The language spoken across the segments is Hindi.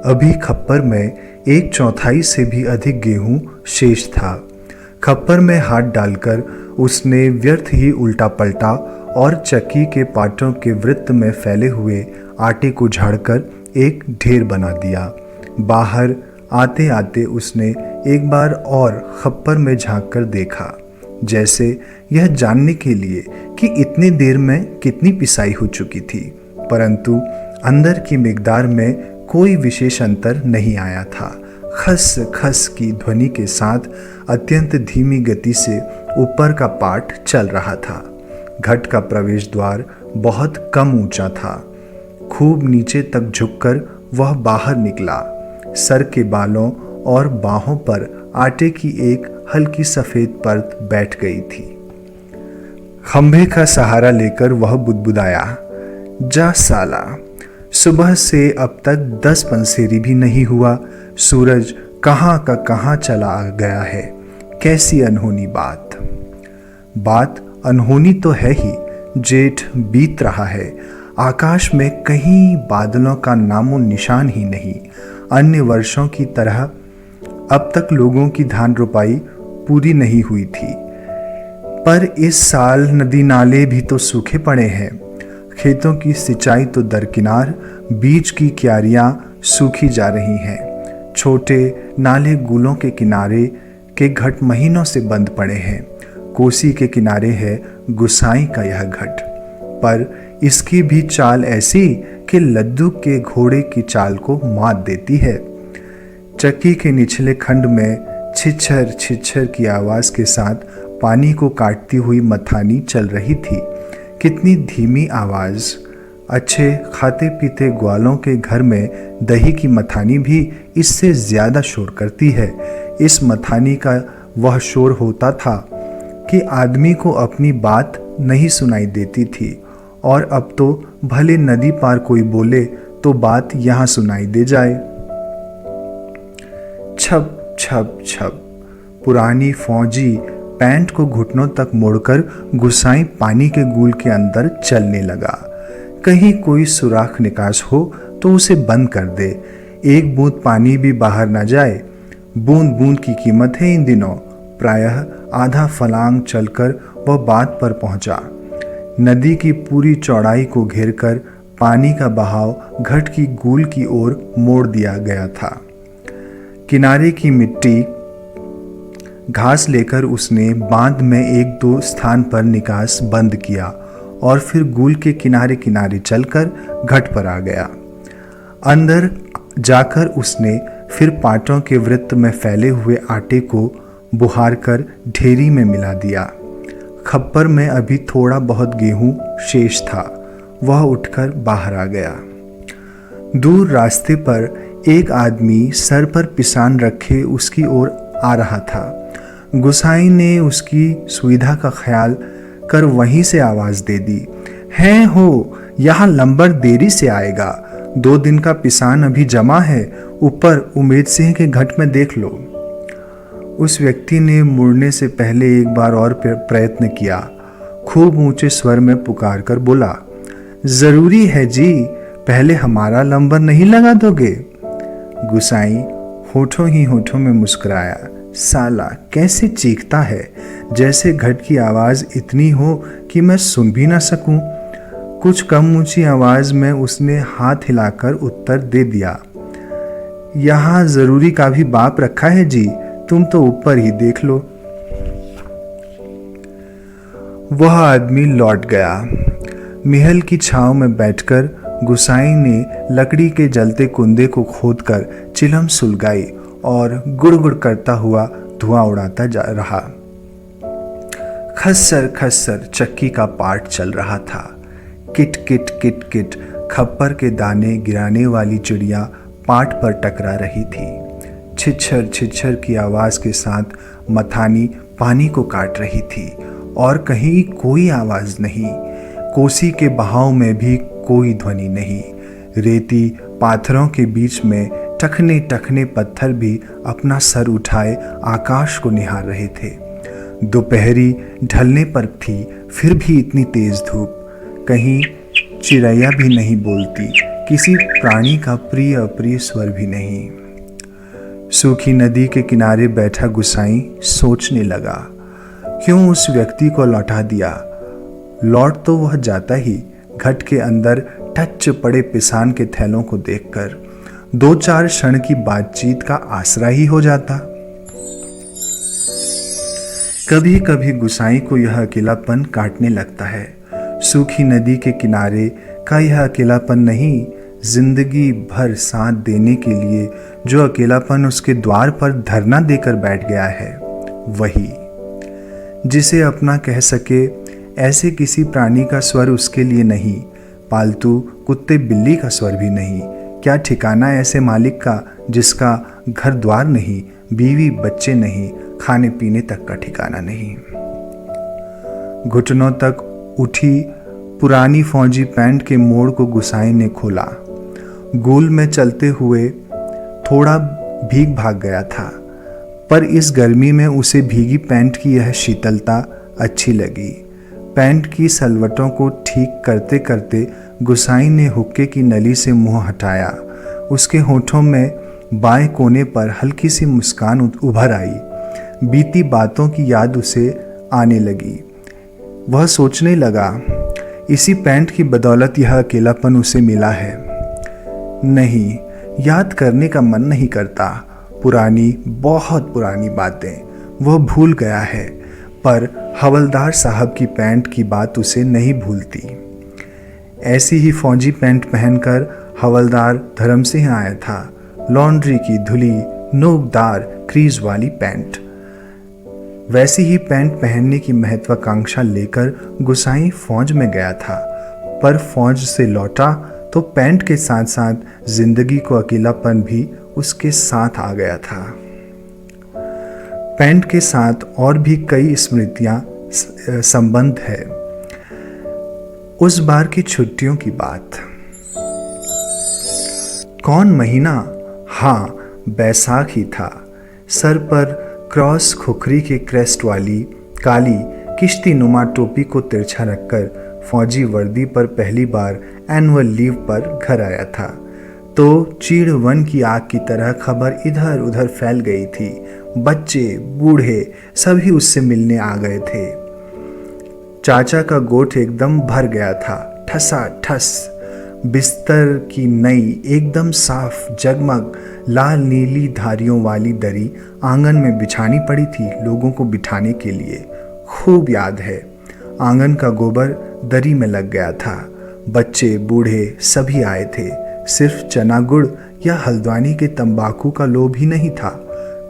अभी खप्पर में 1/4 से भी अधिक गेहूं शेष था। खप्पर में हाथ डालकर उसने व्यर्थ ही उल्टा पलटा और चक्की के पाटों के वृत्त में फैले हुए आटे को झाड़कर एक ढेर बना दिया। बाहर आते आते उसने एक बार और खप्पर में झांककर देखा, जैसे यह जानने के लिए कि इतनी देर में कितनी पिसाई हो चुकी थी, परंतु अंदर की मिकदार में कोई विशेष अंतर नहीं आया था। खस खस की ध्वनि के साथ अत्यंत धीमी गति से ऊपर का पाट चल रहा था। घट का प्रवेश द्वार बहुत कम ऊंचा था। खूब नीचे तक झुककर वह बाहर निकला। सर के बालों और बाहों पर आटे की एक हल्की सफेद परत बैठ गई थी। खंभे का सहारा लेकर वह बुदबुदाया, जा साला, सुबह से अब तक 10 पंसेरी भी नहीं हुआ। सूरज कहाँ का कहाँ चला गया है। कैसी अनहोनी बात। बात अनहोनी तो है ही। जेठ बीत रहा है। आकाश में कहीं बादलों का नामो निशान ही नहीं। अन्य वर्षों की तरह अब तक लोगों की धान रोपाई पूरी नहीं हुई थी, पर इस साल नदी नाले भी तो सूखे पड़े हैं। खेतों की सिंचाई तो दरकिनार, बीच की क्यारियां सूखी जा रही हैं। छोटे नाले गुलों के किनारे के घट महीनों से बंद पड़े हैं। कोसी के किनारे है गुसाई का यह घट, पर इसकी भी चाल ऐसी कि लद्दू के घोड़े की चाल को मात देती है। चक्की के निचले खंड में छिछर छिछर की आवाज के साथ पानी को काटती हुई मथानी चल रही थी। कितनी धीमी आवाज। अच्छे खाते पीते ग्वालों के घर में दही की मथानी भी इससे ज्यादा शोर करती है। इस मथानी का वह शोर होता था कि आदमी को अपनी बात नहीं सुनाई देती थी, और अब तो भले नदी पार कोई बोले तो बात यहाँ सुनाई दे जाए। छप छप छप। पुरानी फौजी पैंट को घुटनों तक मोड़कर गुसाई पानी के गूल के अंदर चलने लगा। कहीं कोई सुराख निकास हो तो उसे बंद कर दे, एक बूंद पानी भी बाहर न जाए। बूंद बूंद की कीमत है इन दिनों। प्रायः आधा फलांग चलकर वह बात पर पहुंचा। नदी की पूरी चौड़ाई को घेरकर पानी का बहाव घट की गूल की ओर मोड़ दिया गया था। किनारे की मिट्टी घास लेकर उसने बांध में 1-2 स्थान पर निकास बंद किया और फिर गूल के किनारे किनारे चलकर घट पर आ गया। अंदर जाकर उसने फिर पाटों के वृत्त में फैले हुए आटे को बुहार कर ढेरी में मिला दिया। खप्पर में अभी थोड़ा बहुत गेहूं शेष था। वह उठकर बाहर आ गया। दूर रास्ते पर एक आदमी सर पर पिसान रखे उसकी ओर आ रहा था। गुसाई ने उसकी सुविधा का ख्याल कर वहीं से आवाज दे दी, हैं हो, यहाँ लंबर देरी से आएगा। 2 दिन का पिसान अभी जमा है, ऊपर उमेद सिंह के घट में देख लो। उस व्यक्ति ने मुड़ने से पहले एक बार और प्रयत्न किया। खूब ऊंचे स्वर में पुकार कर बोला, जरूरी है जी, पहले हमारा लंबर नहीं लगा दोगे? गुसाई होठों ही होठों में मुस्कुराया। साला कैसे चीखता है, जैसे घट की आवाज इतनी हो कि मैं सुन भी ना सकूं। कुछ कम ऊंची आवाज में उसने हाथ हिलाकर उत्तर दे दिया, यहाँ जरूरी का भी बाप रखा है जी, तुम तो ऊपर ही देख लो। वह आदमी लौट गया। महल की छांव में बैठकर गुसाई ने लकड़ी के जलते कुंदे को खोदकर चिलम सुलगाई और गुड़गुड़ करता हुआ धुआं उड़ाता जा रहा। खस्सर खस्सर चक्की का पाट चल रहा था। किट किट किट किट खप्पर के दाने गिराने वाली चिड़िया पाट पर टकरा रही थी। छिछर छिछर की आवाज के साथ मथानी पानी को काट रही थी और कहीं कोई आवाज नहीं। कोसी के बहाव में भी कोई ध्वनि नहीं। रेती पाथरों के बीच में टखने टखने पत्थर भी अपना सर उठाए आकाश को निहार रहे थे। दोपहरी ढलने पर थी, फिर भी इतनी तेज धूप। कहीं चिड़ैया भी नहीं बोलती। किसी प्राणी का प्रिय अप्रिय स्वर भी नहीं। सूखी नदी के किनारे बैठा गुसाई सोचने लगा, क्यों उस व्यक्ति को लौटा दिया। लौट तो वह जाता ही घट के अंदर टच पड़े पिसान के थैलों को देखकर 2-4 क्षण की बातचीत का आसरा ही हो जाता। कभी कभी गुसाई को यह अकेलापन काटने लगता है। सूखी नदी के किनारे का यह अकेलापन नहीं, जिंदगी भर साथ देने के लिए जो अकेलापन उसके द्वार पर धरना देकर बैठ गया है, वही। जिसे अपना कह सके ऐसे किसी प्राणी का स्वर उसके लिए नहीं, पालतू कुत्ते बिल्ली का स्वर भी नहीं। क्या ठिकाना ऐसे मालिक का जिसका घर द्वार नहीं, बीवी बच्चे नहीं, खाने पीने तक का ठिकाना नहीं। घुटनों तक उठी पुरानी फौजी पैंट के मोड़ को गुसाई ने खोला। गोल में चलते हुए थोड़ा भीग भाग गया था, पर इस गर्मी में उसे भीगी पैंट की यह शीतलता अच्छी लगी। पैंट की सलवटों को ठीक करते करते गुसाई ने हुक्के की नली से मुंह हटाया। उसके होठों में बाएं कोने पर हल्की सी मुस्कान उभर आई। बीती बातों की याद उसे आने लगी। वह सोचने लगा, इसी पैंट की बदौलत यह अकेलापन उसे मिला है। नहीं, याद करने का मन नहीं करता। पुरानी, बहुत पुरानी बातें वह भूल गया है, पर हवलदार साहब की पैंट की बात उसे नहीं भूलती। ऐसी ही फौजी पैंट पहनकर हवलदार धर्म सिंह आया था। लॉन्ड्री की धुली नोकदार क्रीज वाली पैंट। वैसी ही पैंट पहनने की महत्वाकांक्षा लेकर गुसाई फौज में गया था, पर फौज से लौटा तो पैंट के साथ साथ जिंदगी को अकेलापन भी उसके साथ आ गया था। पैंट के साथ और भी कई स्मृतियां संबंध है। उस बार की छुट्टियों की बात। कौन महीना? हाँ, बैसाख ही था। सर पर क्रॉस खुखरी के क्रेस्ट वाली काली किश्ती नुमा टोपी को तिरछा रखकर फौजी वर्दी पर पहली बार एनुअल लीव पर घर आया था, तो चीड़ वन की आग की तरह खबर इधर उधर फैल गई थी। बच्चे बूढ़े सभी उससे मिलने आ गए थे। चाचा का गोठ एकदम भर गया था, ठसा ठस। बिस्तर की नई एकदम साफ जगमग लाल नीली धारियों वाली दरी आंगन में बिछानी पड़ी थी लोगों को बिठाने के लिए। खूब याद है, आंगन का गोबर दरी में लग गया था। बच्चे बूढ़े सभी आए थे। सिर्फ चना गुड़ या हल्द्वानी के तंबाकू का लोभ ही नहीं था।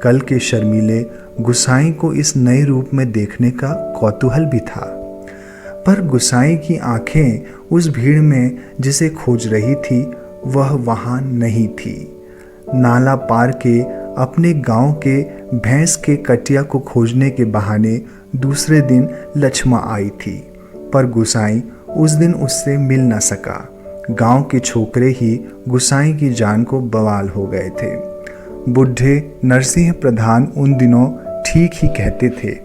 कल के शर्मीले गुसाई को इस नए रूप में देखने का कौतूहल भी था। पर गुसाई की आंखें उस भीड़ में जिसे खोज रही थी, वह वहां नहीं थी। नाला पार के अपने गांव के भैंस के कटिया को खोजने के बहाने दूसरे दिन लक्ष्मा आई थी, पर गुसाई उस दिन उससे मिल न सका। गांव के छोकरे ही गुसाई की जान को बवाल हो गए थे। बुढ़े नरसिंह प्रधान उन दिनों ठीक ही कहते थे।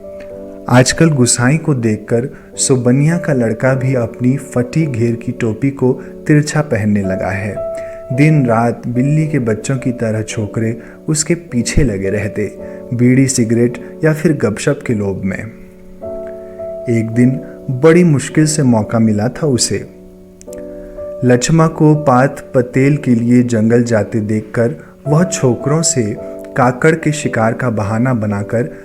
आजकल गुसाई को देखकर सुबनिया का लड़का भी अपनी फटी घेर की टोपी को तिरछा पहनने लगा है। दिन रात बिल्ली के बच्चों की तरह छोकरे उसके पीछे लगे रहते, बीड़ी सिगरेट या फिर गपशप के लोभ में। एक दिन बड़ी मुश्किल से मौका मिला था उसे। लक्ष्मा को पात पतेल के लिए जंगल जाते देखकर वह छोकरों से काकड़ के शिकार का बहाना बनाकर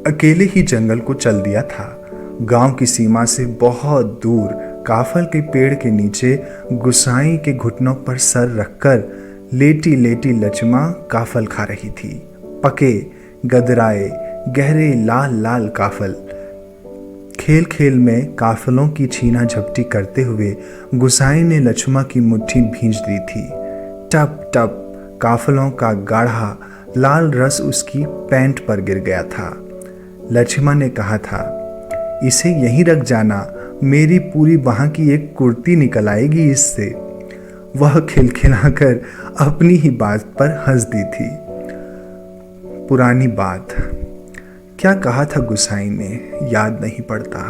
अकेले ही जंगल को चल दिया था। गांव की सीमा से बहुत दूर काफल के पेड़ के नीचे गुसाई के घुटनों पर सर रखकर लेटी लेटी लक्ष्मा काफल खा रही थी। पके गदराए गहरे लाल लाल काफल। खेल खेल में काफलों की छीना झपटी करते हुए गुसाई ने लक्ष्मा की मुट्ठी भींच दी थी। टप टप काफलों का गाढ़ा लाल रस उसकी पैंट पर गिर गया था। लक्ष्मा ने कहा था, इसे यहीं रख जाना, मेरी पूरी बाह की एक कुर्ती निकल आएगी इससे। वह खिलखिलाकर अपनी ही बात पर हंस दी थी। पुरानी बात क्या कहा था गुसाई ने, याद नहीं पड़ता।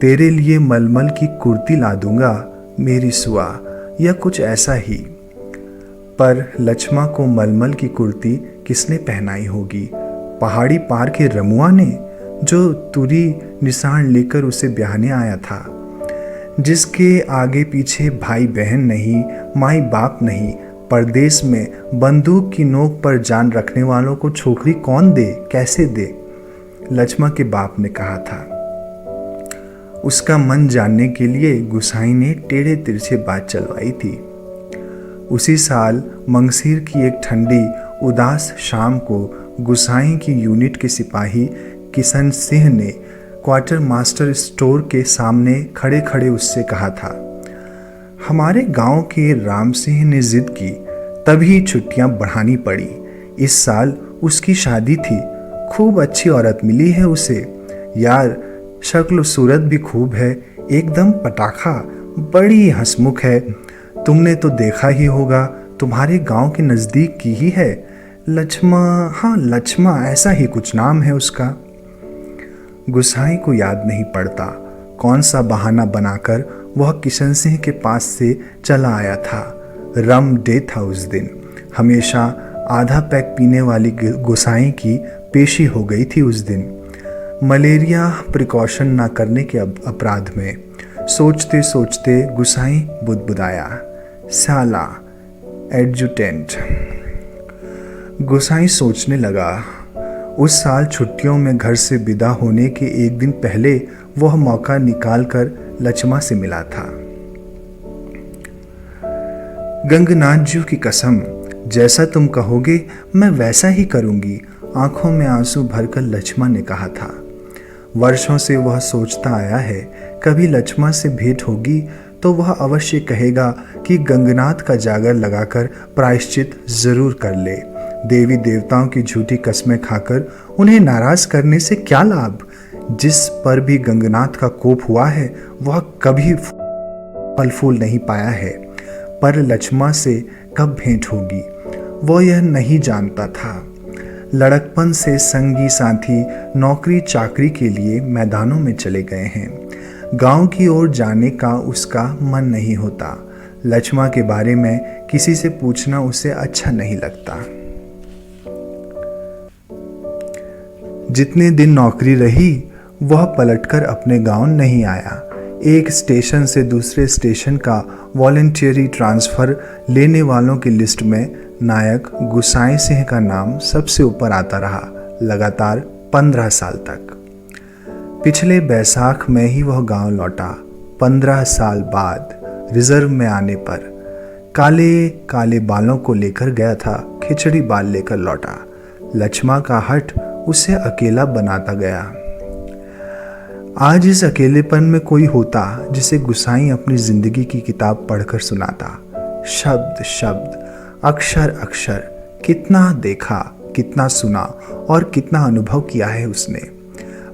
तेरे लिए मलमल की कुर्ती ला दूंगा मेरी सुआ, या कुछ ऐसा ही। पर लक्ष्मा को मलमल की कुर्ती किसने पहनाई होगी? पहाड़ी पार के रमुआ ने, जो तुरी निशान लेकर उसे ब्याहने आया था, जिसके आगे पीछे भाई बहन नहीं, माई बाप नहीं, परदेश में बंदूक की नोक पर जान रखने वालों को छोकरी कौन दे, कैसे दे? लक्ष्मा के बाप ने कहा था। उसका मन जानने के लिए गुसाई ने टेढ़े तिरछे बात चलवाई थी। उसी साल मंगसीर की एक ठंडी उदास शाम को गुसाई की यूनिट के सिपाही किशन सिंह ने क्वार्टर मास्टर स्टोर के सामने खड़े खड़े उससे कहा था, हमारे गांव के राम सिंह ने जिद की, तभी छुट्टियां बढ़ानी पड़ी। इस साल उसकी शादी थी, खूब अच्छी औरत मिली है उसे। यार, शक्ल सूरत भी खूब है, एकदम पटाखा, बड़ी हंसमुख है। तुमने तो देखा ही होगा, तुम्हारे गांव के नज़दीक की ही है। लक्ष्मा, हाँ लक्ष्मा, ऐसा ही कुछ नाम है उसका। गुसाई को याद नहीं पड़ता कौन सा बहाना बनाकर वह किशन सिंह के पास से चला आया था। रम डे था उस दिन। हमेशा आधा पैक पीने वाली गुसाई की पेशी हो गई थी उस दिन, मलेरिया प्रिकॉशन ना करने के अपराध में। सोचते सोचते गुसाई बुदबुदाया, साला एडजुटेंट। गुसाई सोचने लगा, उस साल छुट्टियों में घर से विदा होने के एक दिन पहले वह मौका निकालकर लक्ष्मा से मिला था। गंगनाथ जी की कसम, जैसा तुम कहोगे मैं वैसा ही करूंगी, आंखों में आंसू भरकर लक्ष्मा ने कहा था। वर्षों से वह सोचता आया है, कभी लक्ष्मा से भेंट होगी तो वह अवश्य कहेगा कि गंगनाथ का जागर लगाकर प्रायश्चित जरूर कर ले। देवी देवताओं की झूठी कस्में खाकर उन्हें नाराज करने से क्या लाभ? जिस पर भी गंगनाथ का कोप हुआ है वह कभी फल फूल नहीं पाया है। पर लक्ष्मा से कब भेंट होगी वह यह नहीं जानता था। लड़कपन से संगी साथी नौकरी चाकरी के लिए मैदानों में चले गए हैं। गांव की ओर जाने का उसका मन नहीं होता। लक्ष्मा के बारे में किसी से पूछना उसे अच्छा नहीं लगता। जितने दिन नौकरी रही वह पलटकर अपने गांव नहीं आया। एक स्टेशन से दूसरे स्टेशन का वॉलंटियरी ट्रांसफ़र लेने वालों की लिस्ट में नायक गुसाई सिंह का नाम सबसे ऊपर आता रहा, लगातार 15 साल तक। पिछले बैसाख में ही वह गांव लौटा। 15 साल बाद रिजर्व में आने पर काले काले बालों को लेकर गया था, खिचड़ी बाल लेकर लौटा। लक्ष्मा का हट उसे अकेला बनाता गया। आज इस अकेलेपन में कोई होता जिसे गुसाई अपनी जिंदगी की किताब पढ़कर सुनाता। शब्द शब्द, अक्षर अक्षर, कितना देखा, कितना सुना और कितना अनुभव किया है उसने।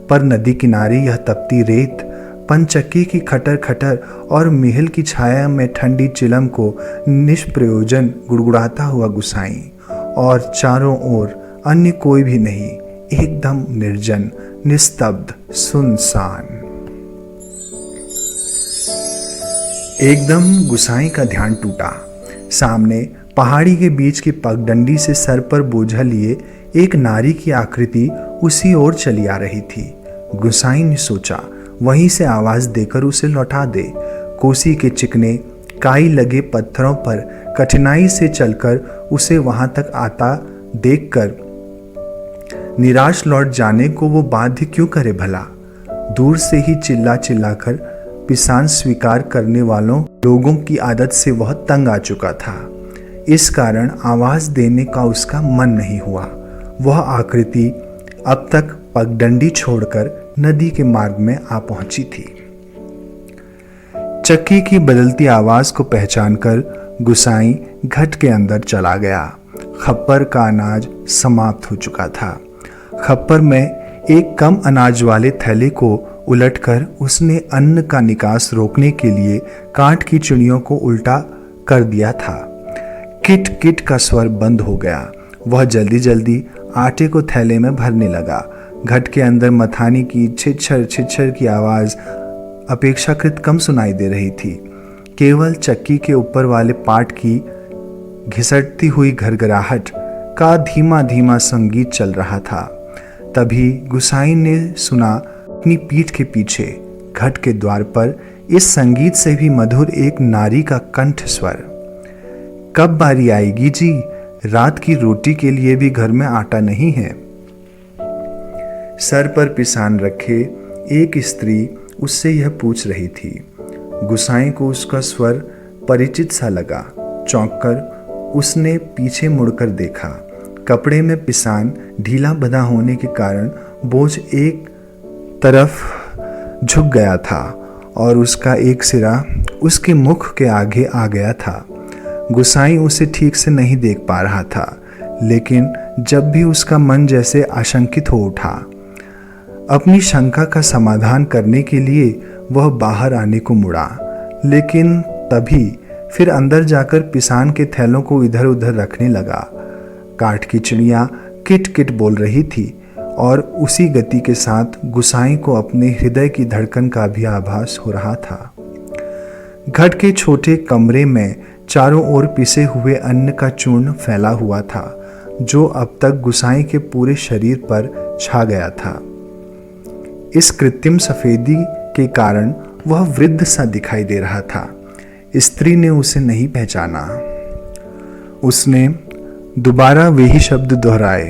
पर नदी किनारे यह तपती रेत, पंचक्की की खटर खटर और महल की छाया में ठंडी चिलम को निष्प्रयोजन गुड़गुड़ाता हुआ गुसाई, और चारों ओर अन्य कोई भी नहीं, एकदम निर्जन, निस्तब्ध, सुनसान। एकदम गुसाई का ध्यान टूटा। सामने पहाड़ी के बीच की पगडंडी से सर पर बोझा लिए एक नारी की आकृति उसी ओर चली आ रही थी। गुसाई ने सोचा वहीं से आवाज देकर उसे लौटा दे। कोसी के चिकने काई लगे पत्थरों पर कठिनाई से चलकर उसे वहां तक आता देखकर निराश लौट जाने को वो बाध्य क्यों करे भला। दूर से ही चिल्ला चिल्लाकर पिसान स्वीकार करने वालों लोगों की आदत से वह तंग आ चुका था। इस कारण आवाज देने का उसका मन नहीं हुआ। वह आकृति अब तक पगडंडी छोड़कर नदी के मार्ग में आ पहुंची थी। चक्की की बदलती आवाज को पहचानकर गुसाई घट के अंदर चला गया। खप्पर का अनाज समाप्त हो चुका था। खप्पर में एक कम अनाज वाले थैले को उलटकर उसने अन्न का निकास रोकने के लिए काठ की चिड़ियों को उल्टा कर दिया था। किट किट का स्वर बंद हो गया। वह जल्दी जल्दी आटे को थैले में भरने लगा। घट के अंदर मथानी की छिछर छिछर की आवाज अपेक्षाकृत कम सुनाई दे रही थी। केवल चक्की के ऊपर वाले पाट की घिसटती हुई घरघराहट का धीमा धीमा संगीत चल रहा था। तभी गुसाई ने सुना अपनी पीठ के पीछे घट के द्वार पर इस संगीत से भी मधुर एक नारी का कंठ स्वर। कब बारी आएगी जी, रात की रोटी के लिए भी घर में आटा नहीं है। सर पर पिसान रखे एक स्त्री उससे यह पूछ रही थी। गुसाई को उसका स्वर परिचित सा लगा। चौंककर उसने पीछे मुड़कर देखा। कपड़े में पिसान ढीला बंधा होने के कारण बोझ एक तरफ झुक गया था और उसका एक सिरा उसके मुख के आगे आ गया था। गुसाई उसे ठीक से नहीं देख पा रहा था, लेकिन जब भी उसका मन जैसे आशंकित हो उठा। अपनी शंका का समाधान करने के लिए वह बाहर आने को मुड़ा, लेकिन तभी फिर अंदर जाकर पिसान के थैलों को इधर उधर रखने लगा। काठ की चिड़िया किट किट बोल रही थी और उसी गति के साथ गुसाई को अपने हृदय की धड़कन का भी आभास हो रहा था। घट के छोटे कमरे में चारों ओर पिसे हुए अन्न का चूर्ण फैला हुआ था, जो अब तक गुसाई के पूरे शरीर पर छा गया था। इस कृत्रिम सफेदी के कारण वह वृद्ध सा दिखाई दे रहा था। स्त्री ने उसे नहीं पहचाना। उसने दोबारा वही शब्द दोहराए।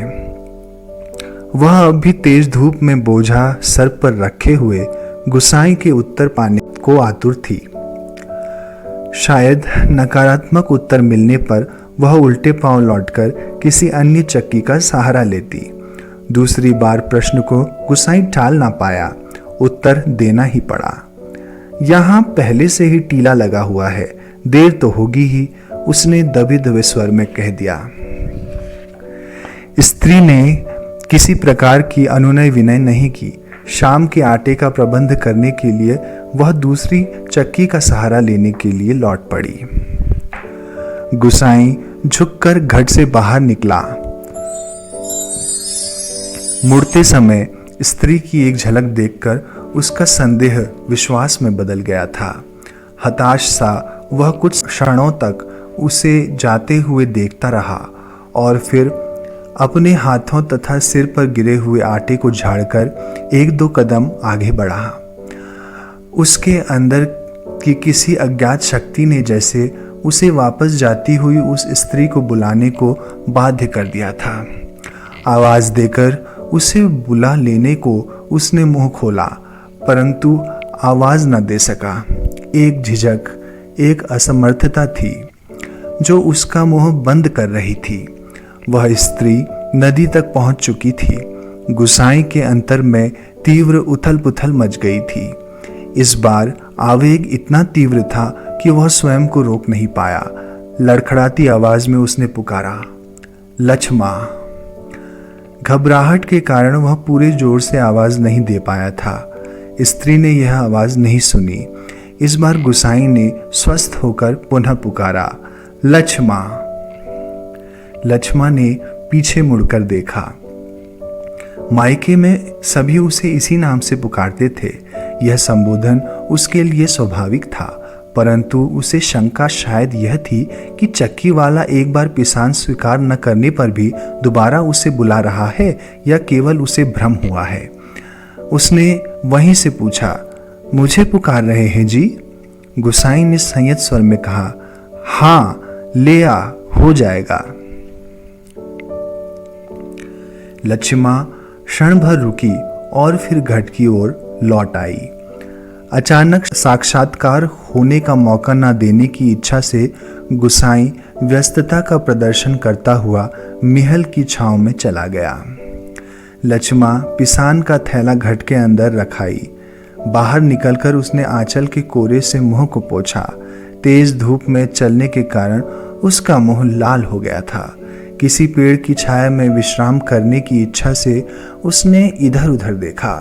वह अब भी तेज धूप में बोझा सर पर रखे हुए गुसाई के उत्तर पाने को आतुर थी। शायद नकारात्मक उत्तर मिलने पर वह उल्टे पांव लौटकर किसी अन्य चक्की का सहारा लेती। दूसरी बार प्रश्न को गुसाई टाल ना पाया, उत्तर देना ही पड़ा। यहाँ पहले से ही टीला लगा हुआ है, देर तो होगी ही, उसने दबे दबे स्वर में कह दिया। स्त्री ने किसी प्रकार की अनुनय विनय नहीं की। शाम के आटे का प्रबंध करने के लिए वह दूसरी चक्की का सहारा लेने के लिए लौट पड़ी। गुसाई झुककर घट से बाहर निकला। मुड़ते समय स्त्री की एक झलक देखकर उसका संदेह विश्वास में बदल गया था। हताश सा वह कुछ क्षणों तक उसे जाते हुए देखता रहा और फिर अपने हाथों तथा सिर पर गिरे हुए आटे को झाड़कर एक दो कदम आगे बढ़ा। उसके अंदर की किसी अज्ञात शक्ति ने जैसे उसे वापस जाती हुई उस स्त्री को बुलाने को बाध्य कर दिया था। आवाज देकर उसे बुला लेने को उसने मुंह खोला, परंतु आवाज न दे सका। एक झिझक, एक असमर्थता थी जो उसका मुंह बंद कर रही थी। वह स्त्री नदी तक पहुंच चुकी थी। गुसाई के अंतर में तीव्र उथल पुथल मच गई थी। इस बार आवेग इतना तीव्र था कि वह स्वयं को रोक नहीं पाया। लड़खड़ाती आवाज में उसने पुकारा, लक्ष्मा। घबराहट के कारण वह पूरे जोर से आवाज नहीं दे पाया था। स्त्री ने यह आवाज नहीं सुनी। इस बार गुसाई ने स्वस्थ होकर पुनः पुकारा, लक्ष्मा। लक्ष्मा ने पीछे मुड़कर देखा। मायके में सभी उसे इसी नाम से पुकारते थे। यह संबोधन उसके लिए स्वाभाविक था, परंतु उसे शंका शायद यह थी कि चक्की वाला एक बार पिसान स्वीकार न करने पर भी दोबारा उसे बुला रहा है या केवल उसे भ्रम हुआ है। उसने वहीं से पूछा, मुझे पुकार रहे हैं जी? गुसाई ने संयत स्वर में कहा, हाँ, ले आ, हो जाएगा। लक्ष्मा क्षण भर रुकी और फिर घट की ओर लौट आई। अचानक साक्षात्कार होने का मौका न देने की इच्छा से गुसाई व्यस्तता का प्रदर्शन करता हुआ महल की छांव में चला गया। लक्ष्मा पिसान का थैला घट के अंदर रखाई। बाहर निकलकर उसने आंचल के कोरे से मुंह को पोंछा। तेज धूप में चलने के कारण उसका मुंह लाल हो गया था। किसी पेड़ की छाया में विश्राम करने की इच्छा से उसने इधर उधर देखा।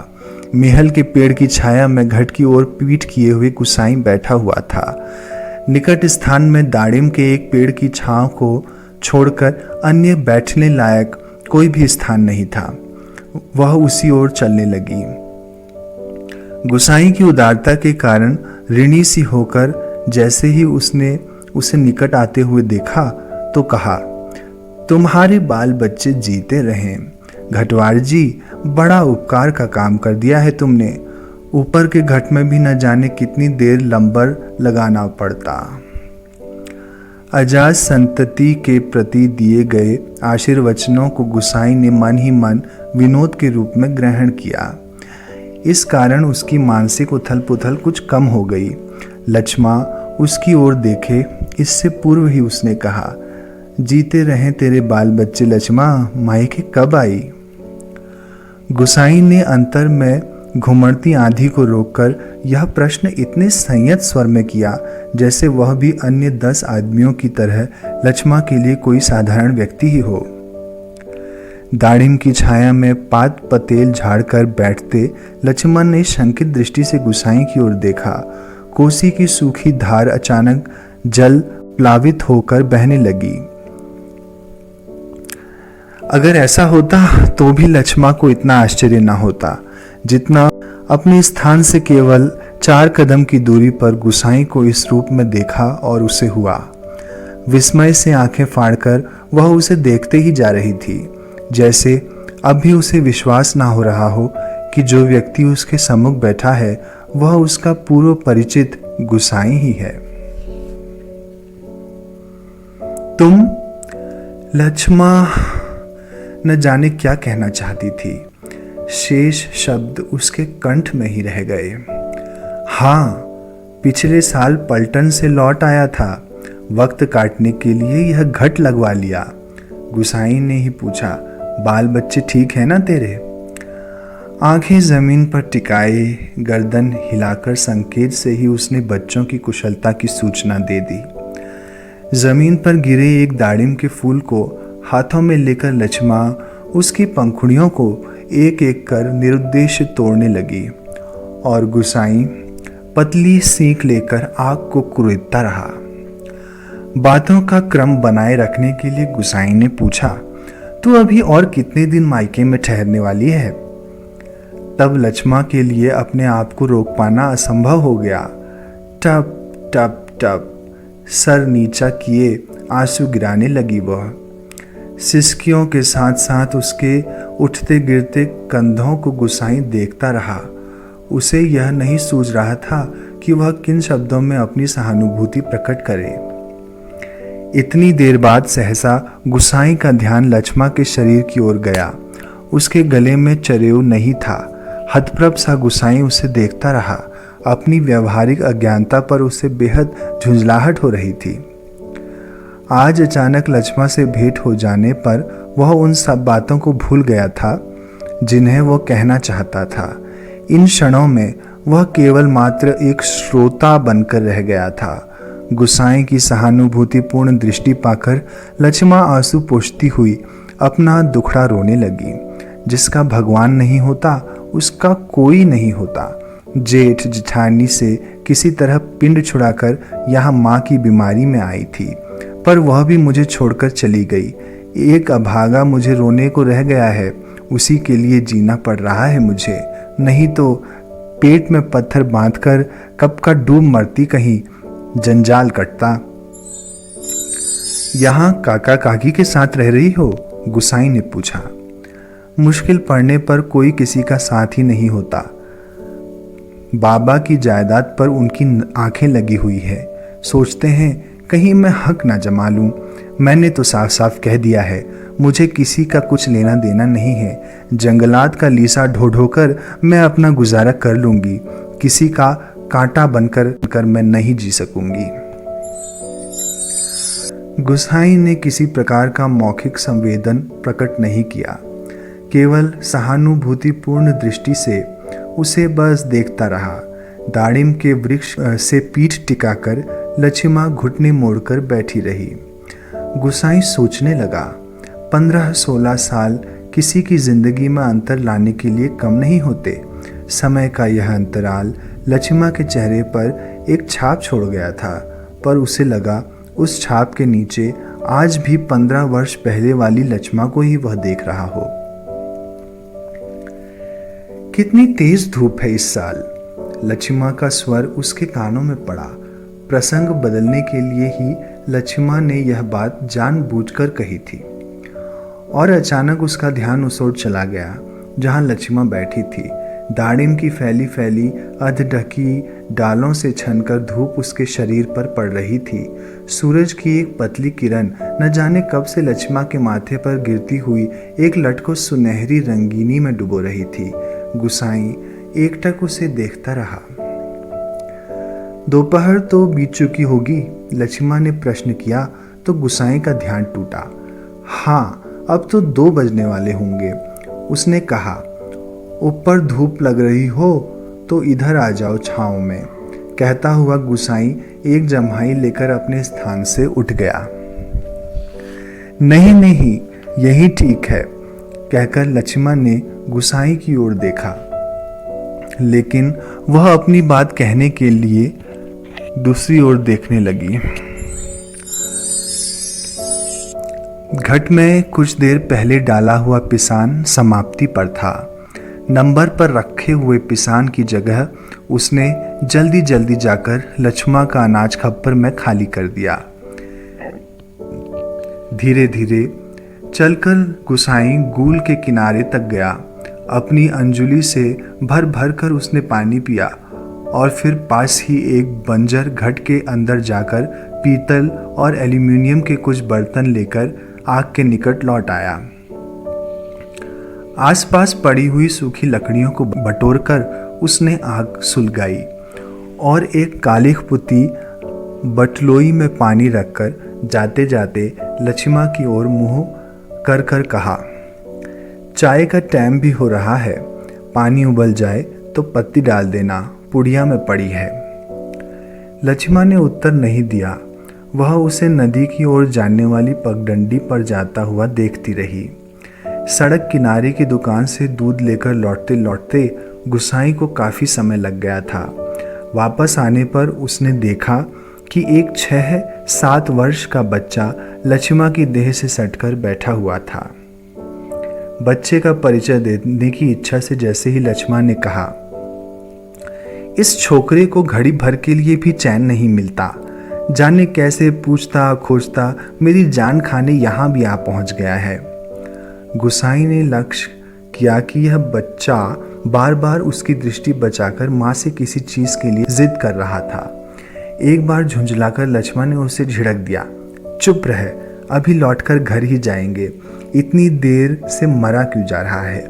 महल के पेड़ की छाया में घट की ओर पीठ किए हुए गुसाई बैठा हुआ था। निकट स्थान में दाड़िम के एक पेड़ की छांव को छोड़कर अन्य बैठने लायक कोई भी स्थान नहीं था। वह उसी ओर चलने लगी। गुसाई की उदारता के कारण ऋणी सी होकर जैसे ही उसने उसे निकट आते हुए देखा तो कहा, तुम्हारे बाल बच्चे जीते रहें। घटवार जी, बड़ा उपकार का काम कर दिया है तुमने। ऊपर के घट में भी न जाने कितनी देर लंबर लगाना पड़ता। अजात संतति के प्रति दिए गए आशीर्वचनों को गुसाई ने मन ही मन विनोद के रूप में ग्रहण किया। इस कारण उसकी मानसिक उथल पुथल कुछ कम हो गई। लक्ष्मा उसकी ओर देखे इससे पूर्व ही उसने कहा, जीते रहें तेरे बाल बच्चे लक्ष्मा, मायके कब आई? गुसाई ने अंतर में घुमड़ती आंधी को रोककर यह प्रश्न इतने संयत स्वर में किया जैसे वह भी अन्य 10 आदमियों की तरह लक्ष्मा के लिए कोई साधारण व्यक्ति ही हो। दाढ़िम की छाया में पात पतेल झाड़कर बैठते लक्ष्मण ने शंकित दृष्टि से गुसाई की ओर देखा। कोसी की सूखी धार अचानक जल प्लावित होकर बहने लगी। अगर ऐसा होता तो भी लक्ष्मा को इतना आश्चर्य न होता जितना अपने स्थान से केवल 4 कदम की दूरी पर गुसाई को इस रूप में देखा और उसे हुआ। विस्मय से आंखें फाड़कर वह उसे देखते ही जा रही थी, जैसे अब भी उसे विश्वास ना हो रहा हो कि जो व्यक्ति उसके सम्मुख बैठा है वह उसका पूर्व परिचित गुसाई ही है। तुम? लक्ष्मा न जाने क्या कहना चाहती थी। शेष शब्द उसके कंठ में ही रह गए। हाँ, पिछले साल पलटन से लौट आया था। वक्त काटने के लिए यह घट लगवा लिया। गुसाई ने ही पूछा, बाल बच्चे ठीक है ना तेरे? आंखें जमीन पर टिकाए गर्दन हिलाकर संकेत से ही उसने बच्चों की कुशलता की सूचना दे दी। जमीन पर गिरे एक दाड़िम के फूल को हाथों में लेकर लक्ष्मा उसकी पंखुड़ियों को एक एक कर निरुद्देश्य तोड़ने लगी और गुसाई पतली सीख लेकर आग को कुरेदता रहा। बातों का क्रम बनाए रखने के लिए गुसाई ने पूछा, तू अभी और कितने दिन मायके में ठहरने वाली है? तब लक्ष्मा के लिए अपने आप को रोक पाना असंभव हो गया। टप टप टप सर नीचा किए आंसू गिराने लगी वह। सिसकियों के साथ साथ उसके उठते गिरते कंधों को गुसाई देखता रहा। उसे यह नहीं सूझ रहा था कि वह किन शब्दों में अपनी सहानुभूति प्रकट करे। इतनी देर बाद सहसा गुसाई का ध्यान लक्ष्मा के शरीर की ओर गया। उसके गले में चरेऊ नहीं था। हतप्रभ सा गुसाई उसे देखता रहा। अपनी व्यवहारिक अज्ञानता पर उसे बेहद झुंझलाहट हो रही थी। आज अचानक लक्ष्मा से भेंट हो जाने पर वह उन सब बातों को भूल गया था जिन्हें वह कहना चाहता था। इन क्षणों में वह केवल मात्र एक श्रोता बनकर रह गया था। गुसाई की सहानुभूतिपूर्ण दृष्टि पाकर लक्ष्मा आंसू पोंछती हुई अपना दुखड़ा रोने लगी। जिसका भगवान नहीं होता उसका कोई नहीं होता। जेठ जेठानी से किसी तरह पिंड छुड़ाकर यहाँ माँ की बीमारी में आई थी, पर वह भी मुझे छोड़कर चली गई। एक अभागा मुझे रोने को रह गया है, उसी के लिए जीना पड़ रहा है मुझे। नहीं तो पेट में पत्थर बांधकर कब का डूब मरती, कहीं जंजाल कटता। यहाँ काका काकी के साथ रह रही हो? गुसाई ने पूछा। मुश्किल पड़ने पर कोई किसी का साथ ही नहीं होता। बाबा की जायदाद पर उनकी आंखें लगी हुई है। सोचते हैं कहीं मैं हक ना जमा लूं। मैंने तो साफ साफ कह दिया है, मुझे किसी का कुछ लेना देना नहीं है। जंगलात का लीसा ढो ढोकर मैं अपना गुजारा कर लूंगी। किसी का कांटा बनकर मैं नहीं जी सकूंगी। गुसाई ने किसी प्रकार का मौखिक संवेदन प्रकट नहीं किया, केवल सहानुभूतिपूर्ण दृष्टि से उसे बस देखता रहा। दाड़िम के वृक्ष से पीठ टिकाकर लक्ष्मा घुटने मोड़कर बैठी रही। गुसाई सोचने लगा, 15-16 साल किसी की जिंदगी में अंतर लाने के लिए कम नहीं होते। समय का यह अंतराल लक्ष्मा के चेहरे पर एक छाप छोड़ गया था, पर उसे लगा उस छाप के नीचे आज भी 15 वर्ष पहले वाली लक्ष्मा को ही वह देख रहा हो। कितनी तेज धूप है इस साल। लक्ष्मा का स्वर उसके कानों में पड़ा। प्रसंग बदलने के लिए ही लक्ष्मा ने यह बात जानबूझकर कही थी। और अचानक उसका ध्यान उस ओर चला गया जहाँ लक्ष्मा बैठी थी। दाड़िम की फैली फैली अधढकी डालों से छनकर धूप उसके शरीर पर पड़ रही थी। सूरज की एक पतली किरण न जाने कब से लक्ष्मा के माथे पर गिरती हुई एक लट को सुनहरी रंगीनी में डुबो रही थी। गुसाई एकटक उसे देखता रहा। दोपहर तो बीत चुकी होगी, लक्ष्मा ने प्रश्न किया तो गुसाई का ध्यान टूटा। हाँ, अब तो 2 बजने वाले होंगे, उसने कहा। ऊपर धूप लग रही हो तो इधर आ जाओ छाँव में, कहता हुआ गुसाई एक जम्हाई लेकर अपने स्थान से उठ गया। नहीं नहीं, यही ठीक है, कहकर लक्ष्मा ने गुसाई की ओर देखा, लेकिन वह अपनी बात कहने के लिए दूसरी ओर देखने लगी। घट में कुछ देर पहले डाला हुआ पिसान समाप्ति पर था। नंबर पर रखे हुए पिसान की जगह उसने जल्दी जल्दी जाकर लक्ष्मा का अनाज खप्पर में खाली कर दिया। धीरे धीरे चलकर गुसाई गूल के किनारे तक गया। अपनी अंजुली से भर भर कर उसने पानी पिया और फिर पास ही एक बंजर घट के अंदर जाकर पीतल और एल्यूमिनियम के कुछ बर्तन लेकर आग के निकट लौट आया। आसपास पड़ी हुई सूखी लकड़ियों को बटोरकर उसने आग सुलगाई और एक कालिख पुती बटलोई में पानी रखकर जाते जाते लक्ष्मा की ओर मुंह कर कर कहा, चाय का टाइम भी हो रहा है, पानी उबल जाए तो पत्ती डाल देना, पुड़िया में पड़ी है। लक्ष्मा ने उत्तर नहीं दिया। वह उसे नदी की ओर जाने वाली पगडंडी पर जाता हुआ देखती रही। सड़क किनारे की दुकान से दूध लेकर लौटते लौटते गुसाई को काफ़ी समय लग गया था। वापस आने पर उसने देखा कि एक 6-7 वर्ष का बच्चा लक्ष्मा की देह से सटकर बैठा हुआ था। बच्चे का परिचय देने की इच्छा से जैसे ही लक्ष्मा ने कहा, इस छोकरे को घड़ी भर के लिए भी चैन नहीं मिलता, जाने कैसे पूछता खोजता मेरी जान खाने यहाँ भी आ पहुँच गया है। गुसाई ने लक्ष्य किया कि यह बच्चा बार बार उसकी दृष्टि बचाकर माँ से किसी चीज़ के लिए जिद कर रहा था। एक बार झुंझलाकर लक्ष्मा ने उसे झिड़क दिया, चुप रह, अभी लौटकर घर ही जाएंगे, इतनी देर से मरा क्यों जा रहा है।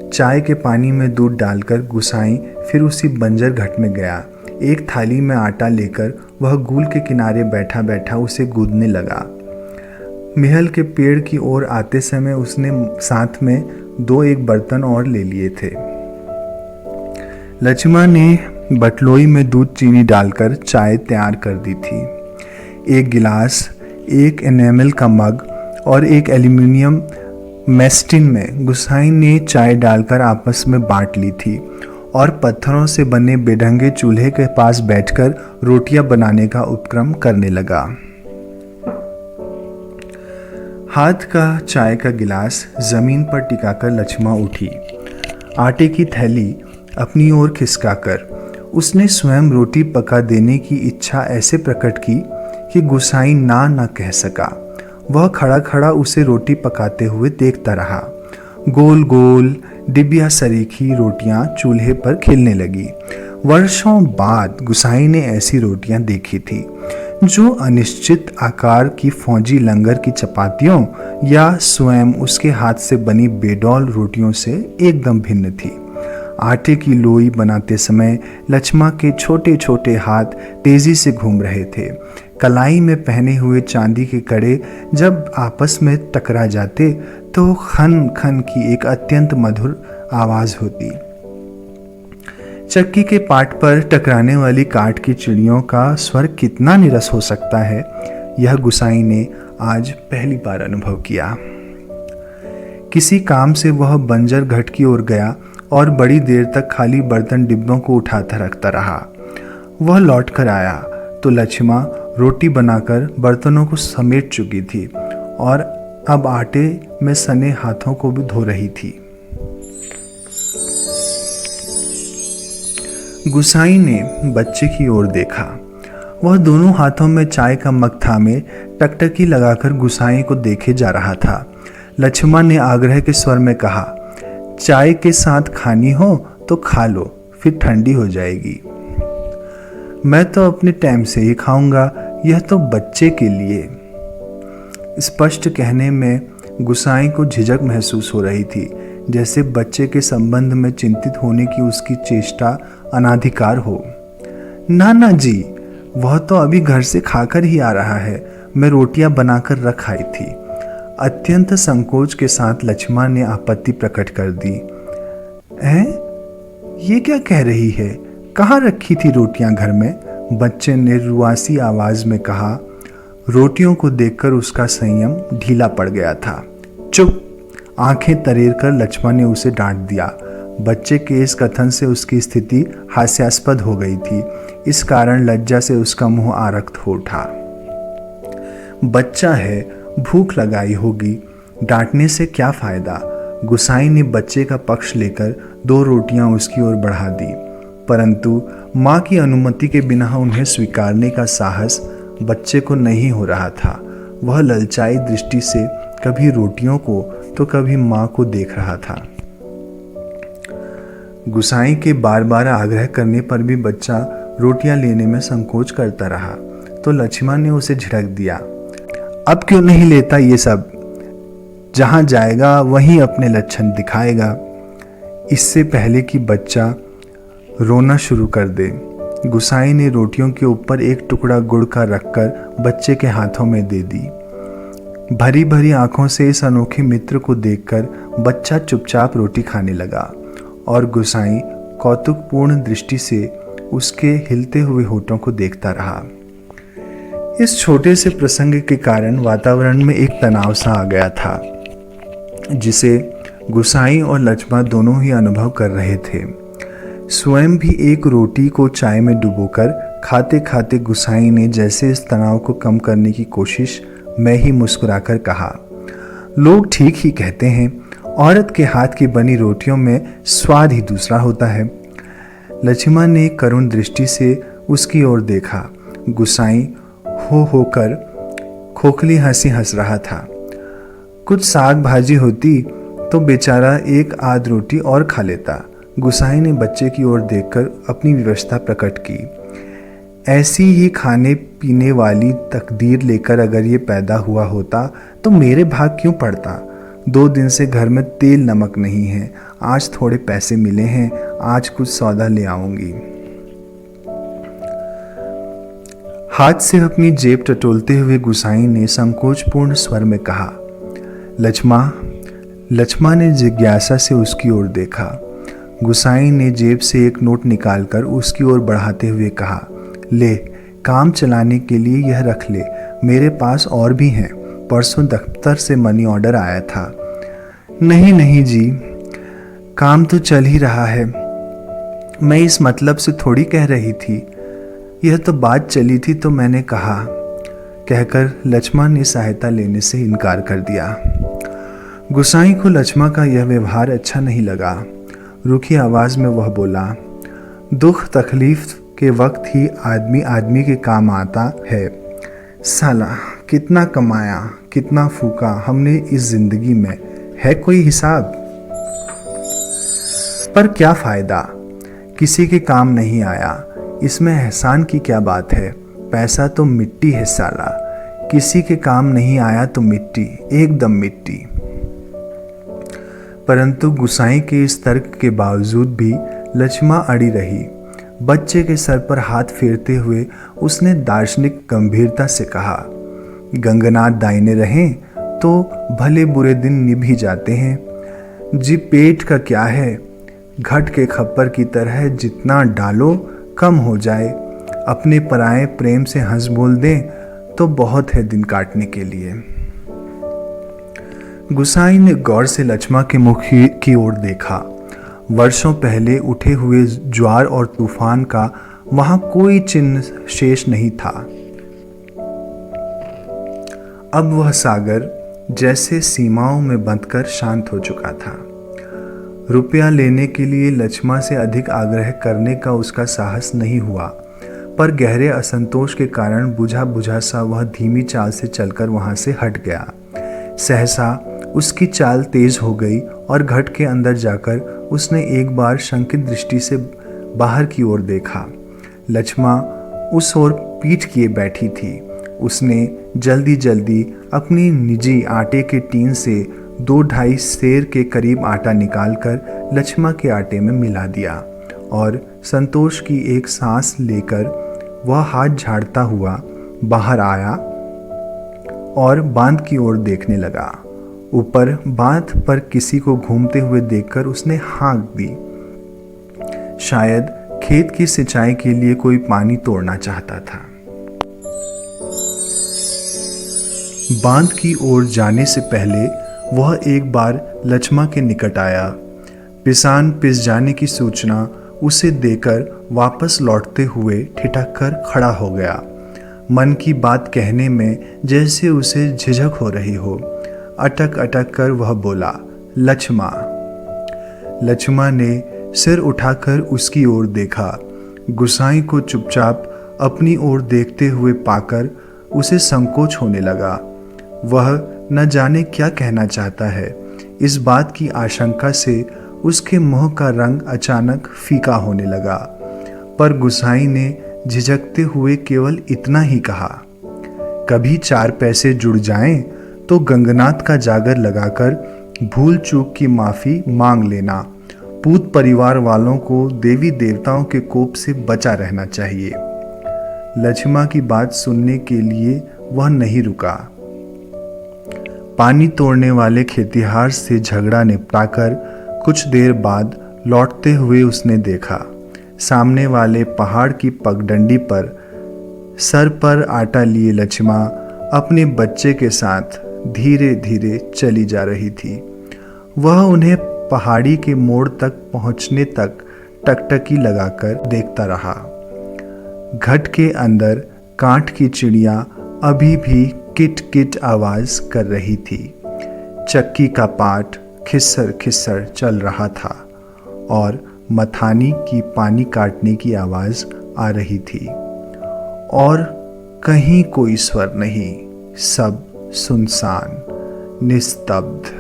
चाय के पानी में दूध डालकर गुसाई फिर उसी बंजर घट में गया। एक थाली में आटा लेकर वह गूल के किनारे बैठा बैठा उसे गूंदने लगा। महल के पेड़ की ओर आते समय उसने साथ में 2-1 बर्तन और ले लिए थे। लक्ष्मा ने बटलोई में दूध चीनी डालकर चाय तैयार कर दी थी। एक गिलास, एक एनेमल का मग और एक एल्यूमिनियम मेस्टिन में गुसाई ने चाय डालकर आपस में बांट ली थी और पत्थरों से बने बेढंगे चूल्हे के पास बैठकर रोटियां बनाने का उपक्रम करने लगा। हाथ का चाय का गिलास जमीन पर टिकाकर लक्ष्मा उठी। आटे की थैली अपनी ओर खिसकाकर उसने स्वयं रोटी पका देने की इच्छा ऐसे प्रकट की कि गुसाई ना न कह सका। वह खड़ा खड़ा उसे रोटी पकाते हुए देखता रहा। गोल गोल डिबिया सरीखी रोटियां चूल्हे पर खिलने लगी। वर्षों बाद गुसाई ने ऐसी रोटियां देखी थी जो अनिश्चित आकार की फौजी लंगर की चपातियों या स्वयं उसके हाथ से बनी बेडौल रोटियों से एकदम भिन्न थी। आटे की लोई बनाते समय लक्ष्मा के छोटे छोटे हाथ तेजी से घूम रहे थे। कलाई में पहने हुए चांदी के कड़े जब आपस में टकरा जाते तो खन खन की एक अत्यंत मधुर आवाज होती। चक्की के पाट पर टकराने वाली काठ की चिड़ियों का स्वर कितना नीरस हो सकता है, यह गुसाई ने आज पहली बार अनुभव किया। किसी काम से वह बंजर घट की ओर गया और बड़ी देर तक खाली बर्तन डिब्बों को उठाता रखता रहा। वह लौटकर आया तो लक्ष्मा रोटी बनाकर बर्तनों को समेट चुकी थी और अब आटे में सने हाथों को भी धो रही थी। गुसाई ने बच्चे की ओर देखा। वह दोनों हाथों में चाय का मग थामे टकटकी लगाकर गुसाई को देखे जा रहा था। लक्ष्मण ने आग्रह के स्वर में कहा, चाय के साथ खानी हो तो खा लो, फिर ठंडी हो जाएगी। मैं तो अपने टाइम से ही खाऊंगा, यह तो बच्चे के लिए। स्पष्ट कहने में गुसाई को झिझक महसूस हो रही थी, जैसे बच्चे के संबंध में चिंतित होने की उसकी चेष्टा अनाधिकार हो। नाना जी, वह तो अभी घर से खाकर ही आ रहा है, मैं रोटियां बनाकर रख आई थी। अत्यंत संकोच के साथ लक्ष्मण ने आपत्ति प्रकट कर दी। हैं? ये क्या कह रही है? कहाँ रखी थी रोटियां घर में? बच्चे ने रुआसी आवाज में कहा। रोटियों को देखकर उसका संयम ढीला पड़ गया था। चुप! आंखें तरेर कर लक्ष्मण ने उसे डांट दिया। बच्चे के इस कथन से उसकी स्थिति हास्यास्पद हो गई थी। इस कारण लज्जा से उसका मुंह आरक्त हो उठा। बच्चा है, भूख लगाई होगी, डांटने से क्या फायदा? गुसाई ने बच्चे का पक्ष लेकर 2 रोटियां उसकी ओर बढ़ा दी, परंतु मां की अनुमति के बिना उन्हें स्वीकारने का साहस बच्चे को नहीं हो रहा था। वह ललचाई दृष्टि से कभी रोटियों को तो कभी मां को देख रहा था। गुसाई के बार बार आग्रह करने पर भी बच्चा रोटियां लेने में संकोच करता रहा, तो लक्ष्मण ने उसे झिड़क दिया। अब क्यों नहीं लेता ये सब? जहां जाएगा वहीं अपने लक्षण दिखाएगा। इससे पहले कि बच्चा रोना शुरू कर दे, गुसाई ने रोटियों के ऊपर एक टुकड़ा गुड़ का रखकर बच्चे के हाथों में दे दी। भरी भरी आंखों से इस अनोखे मित्र को देखकर बच्चा चुपचाप रोटी खाने लगा और गुसाई कौतुकपूर्ण दृष्टि से उसके हिलते हुए होठों को देखता रहा। इस छोटे से प्रसंग के कारण वातावरण में एक तनाव सा आ गया था, जिसे गुसाई और लक्ष्मण दोनों ही अनुभव कर रहे थे। स्वयं भी एक रोटी को चाय में डुबोकर खाते खाते गुसाई ने जैसे इस तनाव को कम करने की कोशिश में ही मुस्कुराकर कहा, लोग ठीक ही कहते हैं, औरत के हाथ की बनी रोटियों में स्वाद ही दूसरा होता है। लक्ष्मण ने करुण दृष्टि से उसकी ओर देखा। गुसाई हो होकर खोखली हंसी हंस रहा था। कुछ साग भाजी होती तो बेचारा एक आध रोटी और खा लेता। गुसाई ने बच्चे की ओर देखकर अपनी व्यवस्था प्रकट की। ऐसी ही खाने पीने वाली तकदीर लेकर अगर ये पैदा हुआ होता तो मेरे भाग क्यों पड़ता? 2 दिन से घर में तेल नमक नहीं है, आज थोड़े पैसे मिले हैं, आज कुछ सौदा ले आऊंगी। हाथ से अपनी जेब टटोलते हुए गुसाई ने संकोचपूर्ण स्वर में कहा, लक्ष्मण ने जिज्ञासा से उसकी ओर देखा। गुसाई ने जेब से एक नोट निकालकर उसकी ओर बढ़ाते हुए कहा, ले, काम चलाने के लिए यह रख ले, मेरे पास और भी हैं, परसों दफ्तर से मनी ऑर्डर आया था। नहीं जी, काम तो चल ही रहा है, मैं इस मतलब से थोड़ी कह रही थी, यह तो बात चली थी तो मैंने कहा, कहकर लक्ष्मण ने सहायता लेने से इनकार कर दिया। गुसाई को लक्ष्मण का यह व्यवहार अच्छा नहीं लगा। रूखी आवाज में वह बोला, दुख तकलीफ के वक्त ही आदमी आदमी के काम आता है। साला, कितना कमाया, कितना फूका हमने इस जिंदगी में, है कोई हिसाब? पर क्या फायदा, किसी के काम नहीं आया, इसमें एहसान की क्या बात है? पैसा तो मिट्टी है साला, किसी के काम नहीं आया तो मिट्टी, एकदम मिट्टी। परंतु गुसाई के इस तर्क के बावजूद भी लक्ष्मण अड़ी रही। बच्चे के सर पर हाथ फेरते हुए उसने दार्शनिक गंभीरता से कहा, गंगनाथ दाहिने रहें तो भले बुरे दिन निभ ही जाते हैं। जी पेट का क्या है, घट के खप्पर की तरह जितना डालो कम हो जाए। अपने पराए प्रेम से हंस बोल दें तो बहुत है दिन काटने के लिए। गुसाई ने गौर से लक्ष्मण के मुख की ओर देखा। वर्षों पहले उठे हुए ज्वार और तूफान का वहां कोई चिन्ह शेष नहीं था। अब वह सागर जैसे सीमाओं में बंधकर शांत हो चुका था। रुपया लेने के लिए लक्ष्मण से अधिक आग्रह करने का उसका साहस नहीं हुआ। पर गहरे असंतोष के कारण बुझा बुझा सा वह धीमी चाल से चलकर वहां से हट गया। सहसा उसकी चाल तेज हो गई और घट के अंदर जाकर उसने एक बार शंकित दृष्टि से बाहर की ओर देखा। लक्ष्मा उस ओर पीठ किए बैठी थी। उसने जल्दी जल्दी अपनी निजी आटे के टीन से 2-2.5 सेर के करीब आटा निकालकर लक्ष्मा के आटे में मिला दिया और संतोष की एक सांस लेकर वह हाथ झाड़ता हुआ बाहर आया और बांध की ओर देखने लगा। ऊपर बांध पर किसी को घूमते हुए देखकर उसने हाँक दी। शायद खेत की सिंचाई के लिए कोई पानी तोड़ना चाहता था। बांध की ओर जाने से पहले वह एक बार लक्ष्मा के निकट आया। पिसान पिस जाने की सूचना उसे देकर वापस लौटते हुए ठिठक कर खड़ा हो गया। मन की बात कहने में जैसे उसे झिझक हो रही हो। अटक अटक कर वह बोला, लक्ष्मा। लक्ष्मा ने सिर उठाकर उसकी ओर देखा। गुसाई को चुपचाप अपनी ओर देखते हुए पाकर उसे संकोच होने लगा। वह न जाने क्या कहना चाहता है। इस बात की आशंका से उसके मुंह का रंग अचानक फीका होने लगा। पर गुसाई ने झिझकते हुए केवल इतना ही कहा, कभी 4 पैसे जुड़ जाएं तो गंगनाथ का जागर लगाकर भूल चूक की माफी मांग लेना। पूत परिवार वालों को देवी देवताओं के कोप से बचा रहना चाहिए। लक्ष्मा की बात सुनने के लिए वह नहीं रुका। पानी तोड़ने वाले खेतिहार से झगड़ा निपटाकर कुछ देर बाद लौटते हुए उसने देखा, सामने वाले पहाड़ की पगडंडी पर सर पर आटा लिए लक्ष्मा अपने बच्चे के साथ धीरे धीरे चली जा रही थी। वह उन्हें पहाड़ी के मोड़ तक पहुंचने तक टकटकी लगाकर देखता रहा। घट के अंदर कांठ की चिड़िया अभी भी किट किट आवाज कर रही थी। चक्की का पाट खिस्सर खिस्सर चल रहा था और मथानी की पानी काटने की आवाज आ रही थी। और कहीं कोई स्वर नहीं, सब सुनसान, निस्तब्ध।